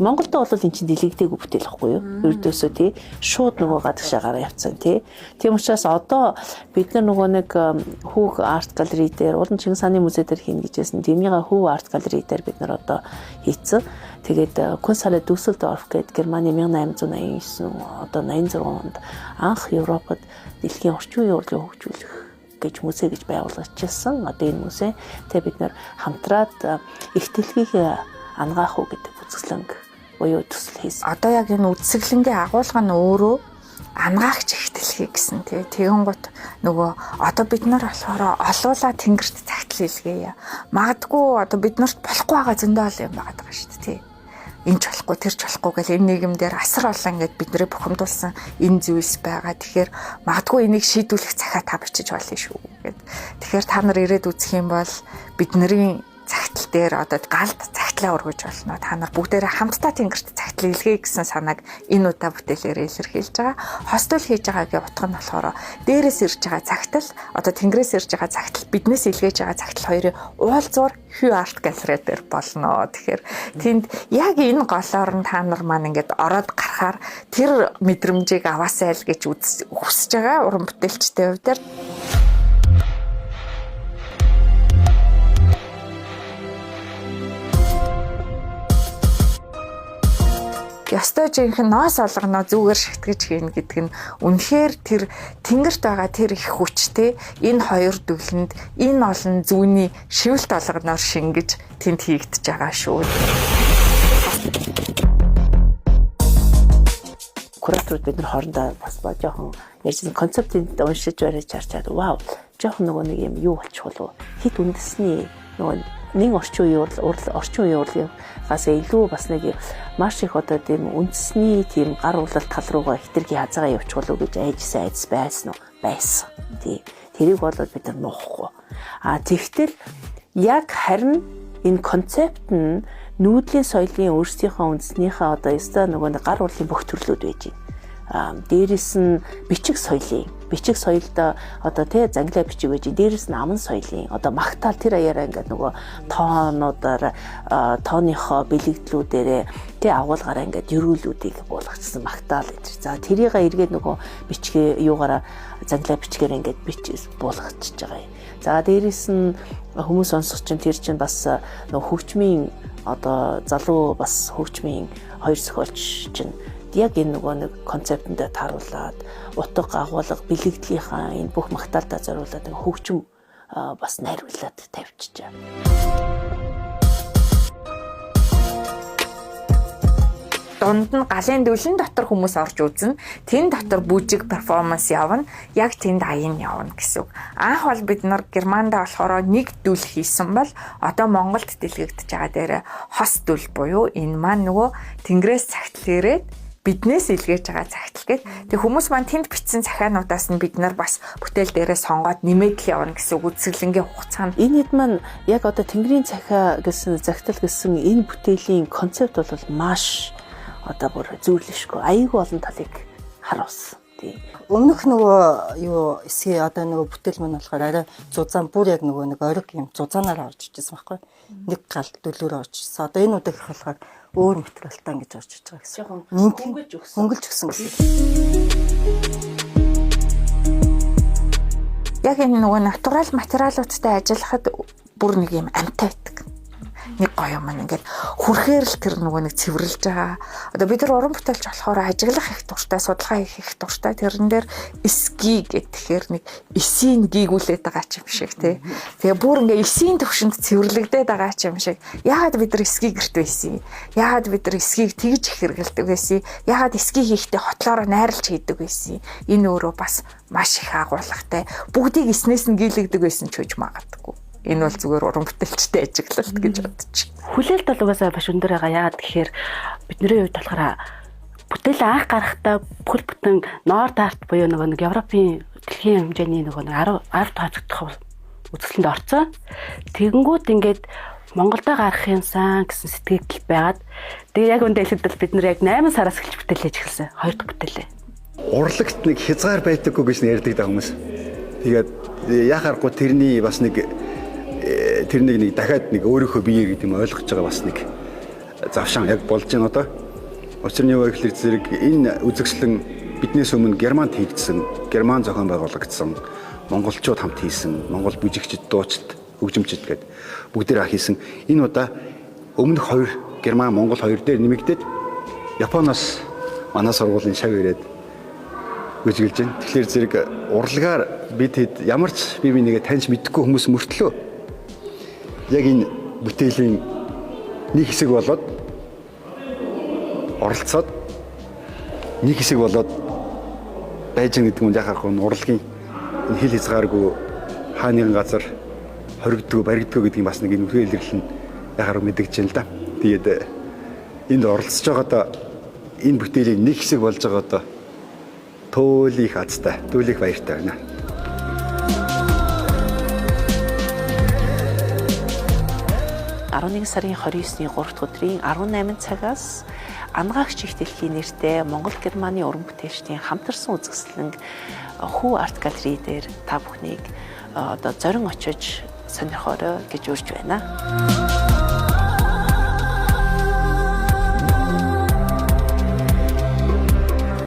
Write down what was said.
Монголд бол энэ чинь дэлгэгдээгүй бүтээл байхгүй юу? Ердөөсөө тий шууд нөгөө гадагшаагаар явцсан тий. Тийм учраас одоо бид нар нөгөө нэг Хүүг арт галерей дээр Улан Чингис хааны музей дээр хийнэ гэжсэн. Тэрнийгээ Хүүг арт галерей дээр бид нар одоо хийцэн. Тэгээд Kunsthalle Düsseldorf гэдэг Германы 1889 одоо 86 онд анх Европод дэлхийн орчин үеийн урлагийг хөгжүүлэх гэж музей гэж байгуулагдчихсан. Одоо энэ музей тэгээ бид нар хамтраад их дэлхийг ангаах уу гэдэг үзэсгэлэнг буюу төсөл хийсэн. Одоо яг энэ үзэсгэлэнгийн агуулга нь өөрөө ангаагч их дэлхий гэсэн тий. Тэгэн гут нөгөө одоо бид нар болохоор олуулаа тэнгэрт цагтл илгээе. Магадгүй одоо бид нарт болохгүй байгаа зөндөө ол юм байгаа шүү дээ тий. Энэ ч болохгүй тэр ч болохгүй гэл энэ нийгэмдэр асар олон ингээд бидний бухимдуулсан энэ зүйлс байгаа. Тэгэхээр магадгүй энийг шийдвэрлэх цахаа та бичиж болно шүү гэд. Тэгэхээр та нар ирээд үзэх юм бол бидний цагтл дээр одоо галд цагтлаа өргөж болно. Та нар бүгдээрээ хамтдаа тэнгэрт цагтл илгээе гэсэн санааг энэ удаа бүтээлээр илэрхийлж байгаа. Хостел хийж байгаагийн утга нь болохоор дээрээс ирж байгаа цагтл одоо тэнгэрээс ирж байгаа цагтл биднээс илгээж байгаа цагтл хоёрын уулзуур Хүү арт галерей дээр болно. Тэгэхээр тэнд яг энэ голоор нь та нар маань ингээд ороод гарахаар тэр мэдрэмжийг аваасай л гэж хүсэж байгаа уран бүтээлчтэй хувьд. Ястай жинхэнэ ноос олгоно зүгээр шигтгэж хийнэ гэдэг нь үнэхээр тэр тэнгэрт байгаа тэр их хүчтэй энэ хоёр дүлэнд энэ олон зүүнний шивэлт олгоноор шингэж тэнд хийгдэж байгаа шүү. Кураторууд бид нар хоорондоо бас жоохон ярьсан концептыг уншиж барьж харчаад вау жоохон нөгөө нэг юм юу болчих болов хит үндэсний нөгөө нэг орчин үеийн урлагаас илүү бас нэг маш их одоо тийм үндэсний тийм гар урлал тал руугаа хитрхи хазаагаа явуучих болов гэж айдас байсан уу? Байсан. Тий. Тэрийг бол бид нар нуухгүй. Тэгтэл яг харин энэ концепт нь нүүдлийн соёлын өөрсдийнхөө үндэснийхээ одоо ёстой нөгөө гар урлалын бүх төрлүүд байж байна. Дээрээс нь бичиг соёлд одоо тий занглаа бичиг байж дээрээс нь аман соёлын одоо магтаал тэр аяараа ингээд нөгөө тоонуудаар тооныхоо бэлэгдлүүдээрээ тий агуулгаараа ингээд ерөөлүүдийг буулгацсан магтаал гэж. За тэрийг эргээд нөгөө бичгээ юугаараа занглаа бичгээр ингээд буулгацж байгаа юм. За дээрээс нь хүмүүс сонсох чинь тэр чинь бас нөгөө хөгжмийн одоо залуу бас хөгжмийн хоёр зохиолч чинь яг энэ нөгөө нэг концептэндээ тааруулаад утга агуулга бэлэгдлийнхаа энэ бүх магтаалтаа зориулаад хөгжим бас найруулад тавьчихжээ. Дунд нь галын дөлөн дотор хүмүүс орж үзнэ. Тэн дотор бүжиг перформанс явна. Яг тэнд аян явна гэсэн үг. Анх бол бид нар Германд болохоор нэг дүл хийсэн бол одоо Монголд дэлгэгдэж байгаа дээр хос дүл буюу энэ маань нөгөө тэнгэрээс цагтл ирээд биднээс илгээж байгаа цагтл гээд тэг хүмүүс маань тэнд бичсэн захиануудаас нь бид нар бас бүтээл дээрээ сонгоод нэмээд л явна гэсэн үзэсгэлэнгийн хугацаа нь энэ хэд маань яг одоо тэнгэрийн захиа гэсэн загтал гэсэн энэ бүтээлийн концепт бол маш одоо бүр зүйрлэшгүй аяйг олон талыг харуулсан. Өмнөх нөгөө юу эсгээ одоо нөгөө бүтээл мань болохоор арай зузаан бүр яг нөгөө нэг ориг юм зузаанаар орж ижсэн байхгүй. Нэг гал дөлөөр орж ижсэн. Одоо энэ удаа их болохоор өөр материалтай ингэж орж иж байгаа гэсэн. Хөнгөлж өгсөн гэсэн. Яг энэ нөгөө натурал материалуудтай ажиллахад бүр нэг юм амтай байдаг. Нэг гоё юм ингээд хүрхээр л тэр нөгөө нэг цэвэрлж байгаа. Одоо бид нар уран бүтээлч болохоор ажиглах их дуртай, судалгаа хийх их дуртай. Тэрэн дээр эсгий гэхээр нэг эсийн гийгүүлээд байгаа ч юм шиг тий. Тэгээ бүр ингээ эсийн төвшөнд цэвэрлэгдээд байгаа ч юм шиг. Яагаад бид нар эсгийг гэрт байсан? Яагаад бид нар эсгийг тэгж их хэрэгэлдэг байсан? Яагаад эсгийг хийхдээ хотлоороо найрлж хийдэг байсан? Энэ өөрөө бас маш их агуулгатай. Бүгдийг эснээс нь гийлэгдэг байсан ч үж магадгүй. Энэ бол зүгээр уран бүтээлчтэй ажиглалт гэж бодчих. Хүлээлт бол угаасаа маш өндөр байгаа. Яагаад гэхээр бидний хувьд болохоор бүтээл анх гарахдаа бүхэл бүтэн Nord Art буюу нэг Европын дэлхийн хэмжээний нэг 10 тооцогдох үзэсгэлэнд орцсон. Тэгэнгүүт ингээд Монголдо гарахын сан гэсэн сэтгэл байгаад тэгээ яг үндэ хэлэхэд бид нар яг 8 сараас эхэлж бүтээл хийж эхэлсэн. 2 дахь бүтээлээ. Урлагт нэг хязгаар байдаггүй гэж ярьдаг даа хүмүүс. Тэгээд яхаарахгүй тэрний бас нэг дахиад нэг өөрийнхөө биеэр гэдэг юм ойлгож байгаа бас нэг завшаан яг болж байна одоо. Учир нь юу вэ гэхээр зэрэг энэ үзэгслэн биднээс өмнө Германд хийгдсэн, Герман зохион байгуулагдсан, монголчууд хамт хийсэн, монгол бүжигчид, дуучид, хөгжимчид гэдэг бүгдээр хийсэн. Энэ удаа өмнөх хоёр Герман, Монгол хоёр дээр нэмэгдээд Японоос манай сургуулийн шав ирээд бүжиглж байна. Тэгэхээр зэрэг урлагаар бид хэд ямар ч бие бинийгээ таньж мэдхгүй хүмүүс мөртлөө яг энэ бүтээлийн нэг хэсэг болоод оролцоод нэг хэсэг болоод байж байгаа гэдэг нь яхах нь урлагийн энэ хил хязгааргүй хааны газар хоригддгоо баригддгоо гэдгийг бас нэг энэ үхээр илэрлэл нь яхаар мэдгэж байна л да. Тэгээд энд оролцож байгаадаа энэ бүтээлийн нэг хэсэг болж байгаадаа төөлих азтай, төөлих баяртай байна. Сарын 29-ний 3 дахь өдрийн 18 цагаас Ангаагч их дэлхийн нэртэй Монгол Германы уран бүтээлчдийн хамтарсан үзэсгэлэн Хүү арт галерей дээр та бүхнийг одоо зорин очиж сонирхоорой гэж урьж байна.